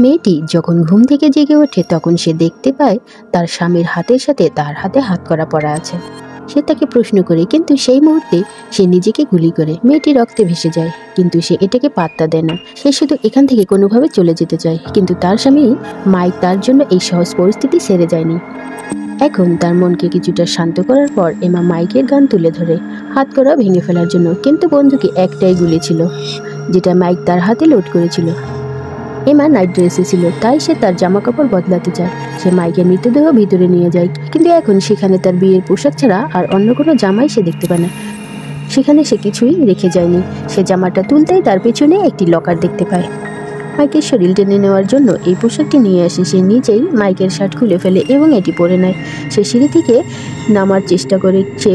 মেয়েটি যখন ঘুম থেকে জেগে ওঠে তখন সে দেখতে পায় তার স্বামীর হাতের সাথে তার হাতে হাতকড়া পরা আছে। সে তাকে প্রশ্ন করে, কিন্তু সেই মুহূর্তে সে নিজেকে গুলি করে। মেয়েটি রক্তে ভেসে যায়, কিন্তু সে এটাকে পাত্তা দেয় না। সে শুধু এখান থেকে কোনোভাবে চলে যেতে চায়, কিন্তু তার স্বামী মাইক তার জন্য এই সহজ পরিস্থিতি সেরে যায়নি। এখন তার মনকে কিছুটা শান্ত করার পর এমা মাইকের গান তুলে ধরে হাতকড়া ভেঙে ফেলার জন্য, কিন্তু বন্দুকে একটাই গুলি ছিল যেটা মাইক তার হাতে লোড করেছিল। এমা নাইট ড্রেসে ছিল, তাই সে তার জামা কাপড় বদলাতে চায়। সে মাইকের মৃতদেহ ভিতরে নিয়ে যায়, কিন্তু এখন সেখানে তার বিয়ের পোশাক ছাড়া আর অন্য কোনো জামাই সে দেখতে পায় না। সেখানে সে কিছুই রেখে যায়নি। সে জামাটা তুলতেই তার পেছনে একটি লকার দেখতে পায়। মাইকের শরীর টেনে নেওয়ার জন্য এই পোশাকটি নিয়ে আসে। সে নিজেই মাইকের শার্ট খুলে ফেলে এবং এটি পরে নেয়। সে সিঁড়ি থেকে নামার চেষ্টা করেছে,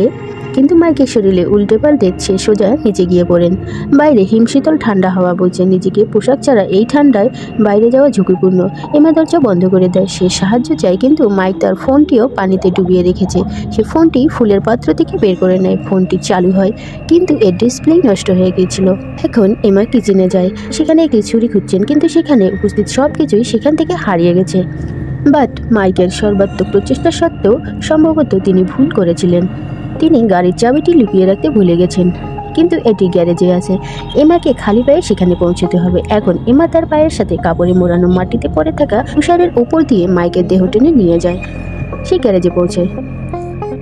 কিন্তু মাইকের শরীরে উল্টে পাল্টে সে সোজা নিচে গিয়ে পড়েন। বাইরে হিমশীতল ঠান্ডা হাওয়া বইছে। নিজেকে পোশাক ছাড়া এই ঠান্ডায় বাইরে যাওয়া ঝুঁকিপূর্ণ। এমা দরজা বন্ধ করে দেয়। সে সাহায্য চায়, কিন্তু মাইক তার ফোনটিও পানিতে ডুবিয়ে রেখেছে। সে ফোনটি ফুলের পাত্র থেকে বের করে নেয়। ফোনটি চালু হয়, কিন্তু এর ডিসপ্লে নষ্ট হয়ে গিয়েছিল। এখন এমা কিচেনে যায়। সেখানে একটি ছুরি খুঁজছেন, কিন্তু সেখানে উপস্থিত সব কিছুই সেখান থেকে হারিয়ে গেছে। বাট মাইকের সর্বাত্মক প্রচেষ্টা সত্ত্বেও সম্ভবত তিনি ভুল করেছিলেন। তিনি গাড়ির চাবিটি লুকিয়ে রাখতে ভুলে গেছেন, কিন্তু এটি গ্যারেজে আছে। এমাকে খালি পায়ে সেখানে পৌঁছতে হবে। এখন এমা তার পায়ের সাথে কাপড়ে মোড়ানো মাটিতে পড়ে থাকা তুষারের উপর দিয়ে মাইকের দেহ টেনে নিয়ে যায়। সে গ্যারেজে পৌঁছায়।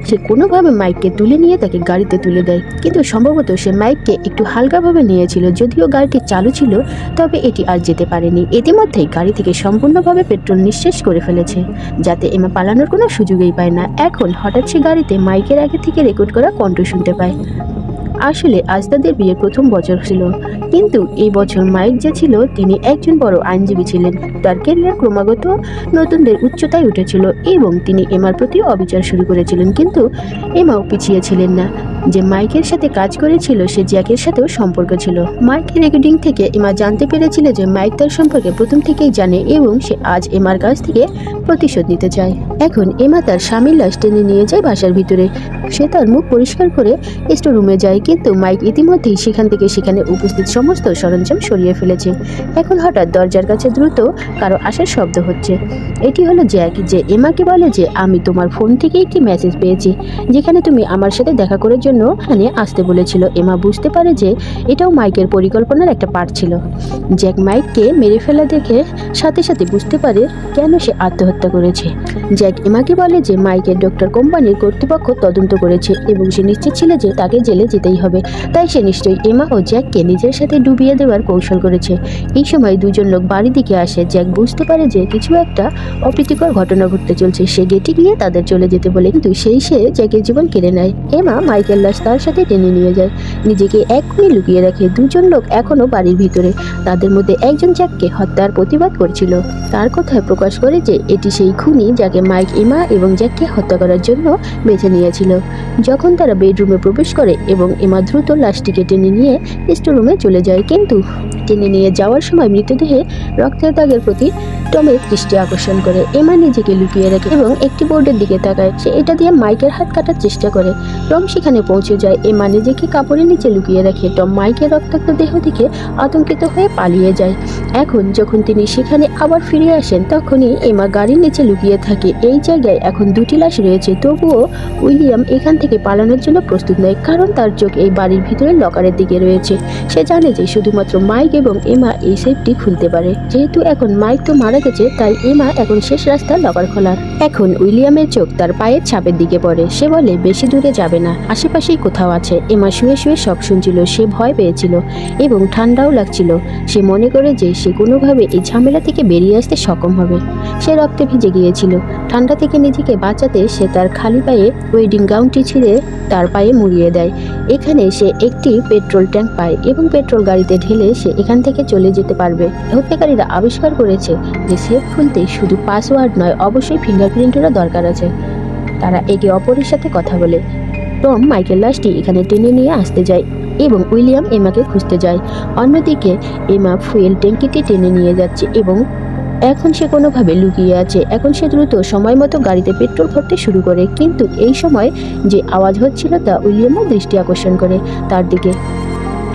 সে কোনোভাবে মাইককে তুলে নিয়ে তাকে গাড়িতে তুলে দেয়, কিন্তু সম্ভবত সে মাইককে একটু হালকাভাবে নিয়েছিল। যদিও গাড়িটি চালু ছিল, তবে এটি আর যেতে পারেনি। ইতিমধ্যেই গাড়ি থেকে সম্পূর্ণভাবে পেট্রোল নিঃশেষ করে ফেলেছে, যাতে এমা পালানোর কোনো সুযোগই পায় না। এখন হঠাৎ সে গাড়িতে মাইকের আগে থেকে রেকর্ড করা কণ্ঠ শুনতে পায়। আসলে আজ তাদের বিয়ের প্রথম বছর ছিল, কিন্তু এই বছর মাইক যে ছিল তিনি একজন বড় আইনজীবী ছিলেন। তার ক্যারিয়ার ক্রমাগত নতুনদের উচ্চতায় উঠেছিল এবং তিনি এমার প্রতি অবিচার শুরু করেছিলেন, কিন্তু এমাও পিছিয়ে ছিলেন না। যে মাইকের সাথে কাজ করেছিল সে জ্যাকের সাথেও সম্পর্ক ছিল। মাইকের রেকর্ডিং থেকে এমা জানতে পেরেছিল যে মাইক তার সম্পর্কে প্রথম থেকেই জানে এবং সে আজ এমার কাছ থেকে প্রতিশোধ নিতে চায়। এখন এমা তার স্বামীর লাশ টেনে নিয়ে যায় বাসার ভিতরে। সে তার মুখ পরিষ্কার করে স্টোর রুমে যায়, কিন্তু মাইক ইতিমধ্যেই সেখান থেকে সেখানে উপস্থিত সমস্ত সরঞ্জাম সরিয়ে ফেলেছে। এখন হঠাৎ দরজার কাছে দ্রুত কারো আসার শব্দ হচ্ছে। এটি হলো জ্যাক, যে এমাকে বলে যে আমি তোমার ফোন থেকে একটি মেসেজ পেয়েছি যেখানে তুমি আমার সাথে দেখা করার জন্য এখানে আসতে বলেছিল। এমা বুঝতে পারে যে এটাও মাইকের পরিকল্পনার একটা পার্ট ছিল। জ্যাক মাইককে মেরে ফেলা দেখে সাথে সাথে বুঝতে পারে কেন সে আত্মহত্যা করেছে। জ্যাক এমাকে বলে যে মাইকের ডক্টর কোম্পানির কর্তৃপক্ষ তদন্ত করেছে এবং সে নিশ্চিত ছিল যে তাকে জেলে যেতেই হবে। তাই সে নিশ্চয়ই এমা ও জ্যাককে নিজের সাথে ডুবিয়ে দেওয়ার কৌশল করেছে। এই সময় দুজন লোক বাড়ির দিকে আসে। জ্যাক বুঝতে পারে যে কিছু একটা অপ্রীতিকর ঘটনা ঘটতে চলছে। সে গেটে গিয়ে তাদের চলে যেতে বলে, কিন্তু সে জ্যাকের জীবন কেড়ে নেয়। এমা মাইকেল লাশ তার সাথে টেনে নিয়ে যায়, নিজেকে এক কোণে লুকিয়ে রাখে। দুজন লোক এখনো বাড়ির ভিতরে। তাদের মধ্যে একজন জ্যাককে হত্যার প্রতিবাদ করছিল। তার কথায় প্রকাশ করে যে এটি সেই খুনি যাকে মাইক এমা এবং জ্যাককে হত্যা করার জন্য বেছে নিয়েছিল। যখন তারা বেডরুমে প্রবেশ করে এবং এমা দ্রুত লাশটিকে টেনে নিয়ে স্টোর রুমে চলে যায়, কিন্তু টেনে নিয়ে যাওয়ার সময় মৃতদেহে রক্তের দাগের প্রতি টমের দৃষ্টি আকর্ষণ করে। এমা নিজেকে লুকিয়ে রাখে এবং একটি বোর্ডের দিকে তাকায়। সে এটা দিয়ে মাইকের হাত কাটার চেষ্টা করে। টম সেখানে পৌঁছে যায়। এমা নিজেকে কাপড়ের নিচে লুকিয়ে রাখে। টম মাইকের রক্তাক্ত দেহ দেখে আতঙ্কিত হয়ে পালিয়ে যায়। এখন যখন তিনি সেখানে আবার ফিরে আসেন তখনই এমা গাড়ির নিচে লুকিয়ে থাকে। এই জায়গায় এখন দুটি লাশ রয়েছে, তবুও উইলিয়াম এখান থেকে পালানোর জন্য প্রস্তুত নয়, কারণ তার চোখ এই বাড়ির ভিতরে লকারের দিকে রয়েছে। সে জানে যে শুধুমাত্র মাইক এবং এমা এই সেফটি খুলতে পারে। যেহেতু এখন মাইক তো মারা গেছে, তাই এমা এখন শেষ রাস্তার লকার খোলার। এখন উইলিয়ামের চোখ তার পায়ের ছাপের দিকে পড়ে। সে বলে বেশি দূরে যাবে না, আশেপাশেই কোথাও আছে। এমা শুয়ে শুয়ে সব শুনছিল। সে ভয় পেয়েছিল এবং ঠান্ডাও লাগছিল। সে মনে করে যে সে কোনোভাবে এই ঝামেলা থেকে বেরিয়ে আসতে সক্ষম হবে। সে রক্তে ভিজে গিয়েছিল। ঠান্ডা থেকে নিজেকে বাঁচাতে সে তার খালি পায়ে ওয়েডিং গাউনটি ছিঁড়ে তার পায়ে মুড়িয়ে দেয়। এখানে সে একটি পেট্রোল ট্যাঙ্ক পায় এবং পেট্রোল গাড়িতে ঢেলে সে এখান থেকে চলে যেতে পারবে। হত্যাকারীরা আবিষ্কার করেছে যে সেফ খুলতে শুধু পাসওয়ার্ড নয়, অবশ্যই ফিঙ্গারপ্রিন্টেরও দরকার আছে। তারা একে অপরের সাথে কথা বলে। টম মাইকেল লাশটি এখানে টেনে নিয়ে আসতে যায় এবং উইলিয়াম এমাকে খুঁজতে যায়। অন্যদিকে এমা ফুয়েল ট্যাঙ্কিটি টেনে নিয়ে যাচ্ছে এবং এখন সে কোনোভাবে লুকিয়ে আছে। এখন সে দ্রুত সময় মতো গাড়িতে পেট্রোল ভরতে শুরু করে, কিন্তু এই সময় যে আওয়াজ হচ্ছিল তা উইলিয়ামের দৃষ্টি আকর্ষণ করে তার দিকে।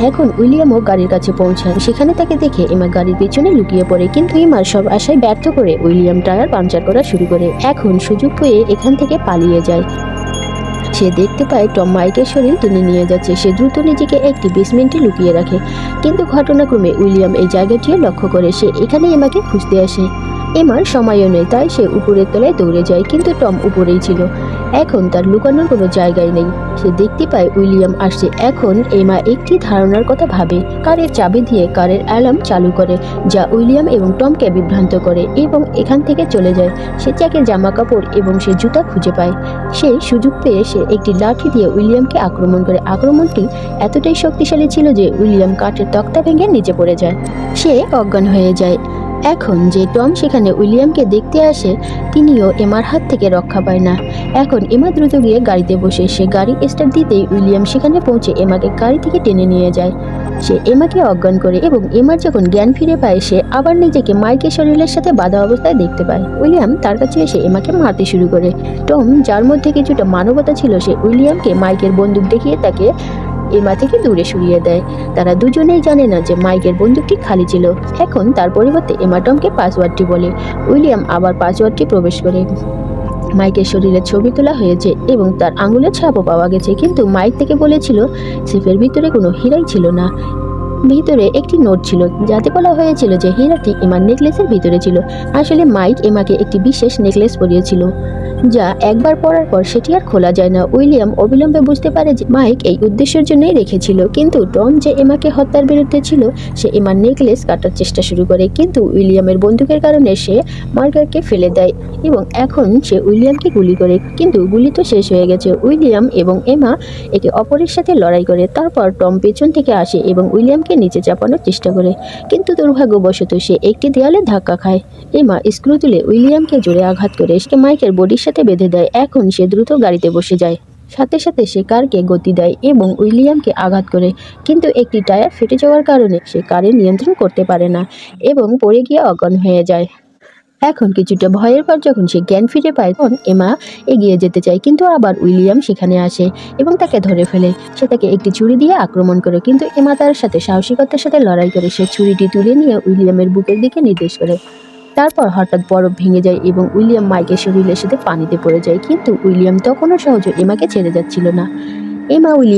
এখন উইলিয়ামও গাড়ির কাছে পৌঁছায়। সেখানে তাকে দেখে এমা গাড়ির পেছনে লুকিয়ে পড়ে, কিন্তু এমার সব আশায় ব্যর্থ করে উইলিয়াম টায়ার পাংচার করা শুরু করে। এখন সুযোগ পেয়ে এখান থেকে পালিয়ে যায়। সে দেখতে পায় টম মাইকের শরীর টেনে নিয়ে যাচ্ছে। সে দ্রুত নিজেকে একটি বেসমেন্টে লুকিয়ে রাখে, কিন্তু ঘটনাক্রমে উইলিয়াম এই জায়গাটিও লক্ষ্য করে। সে এখানে এমাকে খুঁজতে আসে। এমার সময়ও নেই, তাই সে উপরের তলায় দৌড়ে যায়, কিন্তু টম উপরেই ছিল। এখন তার লুকানোর কোনো জায়গায় নেই। সে দেখতে পায় উইলিয়াম আসছে। এখন এমা একটি ধারণার কথা ভাবে। কারের চাবি দিয়ে কারের অ্যালার্ম চালু করে, যা উইলিয়াম এবং টমকে বিভ্রান্ত করে, এবং এখান থেকে চলে যায়। সে জ্যাকের জামা কাপড় এবং সে জুতা খুঁজে পায়। সে সুযোগ পেয়ে সে একটি লাঠি দিয়ে উইলিয়ামকে আক্রমণ করে। আক্রমণটি এতটাই শক্তিশালী ছিল যে উইলিয়াম কাঠের তক্তা ভেঙে নিচে পড়ে যায়। সে অজ্ঞান হয়ে যায়। এখন যে টম সেখানে উইলিয়ামকে দেখতে আসে, তিনিও এমার হাত থেকে রক্ষা পায় না। এখন এমা দ্রুত গিয়ে গাড়িতে বসে। সে গাড়ি স্টার্ট দিতেই উইলিয়াম সেখানে পৌঁছে এমাকে গাড়ি থেকে টেনে নিয়ে যায়। সে এমাকে অজ্ঞান করে, এবং এমার যখন জ্ঞান ফিরে পায় সে আবার নিজেকে মাইকের শরীরের সাথে বাঁধা অবস্থায় দেখতে পায়। উইলিয়াম তার কাছে এসে এমাকে মারতে শুরু করে। টম, যার মধ্যে কিছুটা মানবতা ছিল, সে উইলিয়ামকে মাইকের বন্দুক দেখিয়ে তাকে এমা থেকে দূরে সরিয়ে দেয়। তারা দুজনেই জানে না যে মাইকের বন্দুকটি খালি ছিল। এখন তার পরিবর্তে এমা টমকে পাসওয়ার্ডটি বলে। উইলিয়াম আবার পাসওয়ার্ডটি প্রবেশ করে। মাইকের শরীরে ছবি তোলা হয়েছে এবং তার আঙুলের ছাপও পাওয়া গেছে, কিন্তু মাইক থেকে বলেছিল সেফের ভিতরে কোনো হীরাই ছিল না। ভিতরে একটি নোট ছিল, যাতে বলা হয়েছিল যে হীরাটি এমার নেকলেসের ভিতরে ছিল। আসলে মাইক এমাকে একটি বিশেষ নেকলেস পরিয়েছিল, যা একবার পরার পর সেটি আর খোলা যায় না। উইলিয়াম অবিলম্বে বুঝতে পারে যে মাইক এই উদ্দেশ্যের জন্যই রেখেছিল, কিন্তু টম যে এমাকে হত্যার বিরুদ্ধে ছিল, সে এমার নেকলেস কাটার চেষ্টা শুরু করে, কিন্তু উইলিয়ামের বন্দুকের কারণে সে মার্গারকে ফেলে দেয় এবং এখন সে উইলিয়ামকে গুলি করে, কিন্তু গুলি তো শেষ হয়ে গেছে। উইলিয়াম এবং এমা একে অপরের সাথে লড়াই করে। তারপর টম পেছন থেকে আসে এবং উইলিয়ামকে নিচে চাপানোর চেষ্টা করে, কিন্তু দুর্ভাগ্যবশত সে একটি দেয়ালে ধাক্কা খায়। এমা স্ক্রু তুলে উইলিয়ামকে জোরে আঘাত করে সে মাইকের বডির সাথে বেঁধে দেয়। এখন সে দ্রুত গাড়িতে বসে যায়। সাথে সাথে সে কারকে গতি দেয় এবং উইলিয়ামকে আঘাত করে, কিন্তু একটি টায়ার ফেটে যাওয়ার কারণে সে কারের নিয়ন্ত্রণ করতে পারে না এবং পড়ে গিয়ে অজ্ঞান হয়ে যায়। এখন কিছুটা ভয়ের পর যখন সে জ্ঞান ফিরে পায়, তখন এমা এগিয়ে যেতে চায়, কিন্তু আবার উইলিয়াম সেখানে আসে এবং তাকে ধরে ফেলে। সে তাকে একটি ছুরি দিয়ে আক্রমণ করে, কিন্তু এমা তার সাথে সাহসিকতার সাথে লড়াই করে। সে ছুরিটি তুলে নিয়ে উইলিয়ামের বুকের দিকে নির্দেশ করে। তারপর হঠাৎ বরফ ভেঙে যায় এবং উইলিয়াম মাইকের শরীরের সাথে পানিতে পড়ে যায়, কিন্তু উইলিয়াম তখনও সহজে এমাকে ছেড়ে যাচ্ছিল না। এমা উইলিয়াম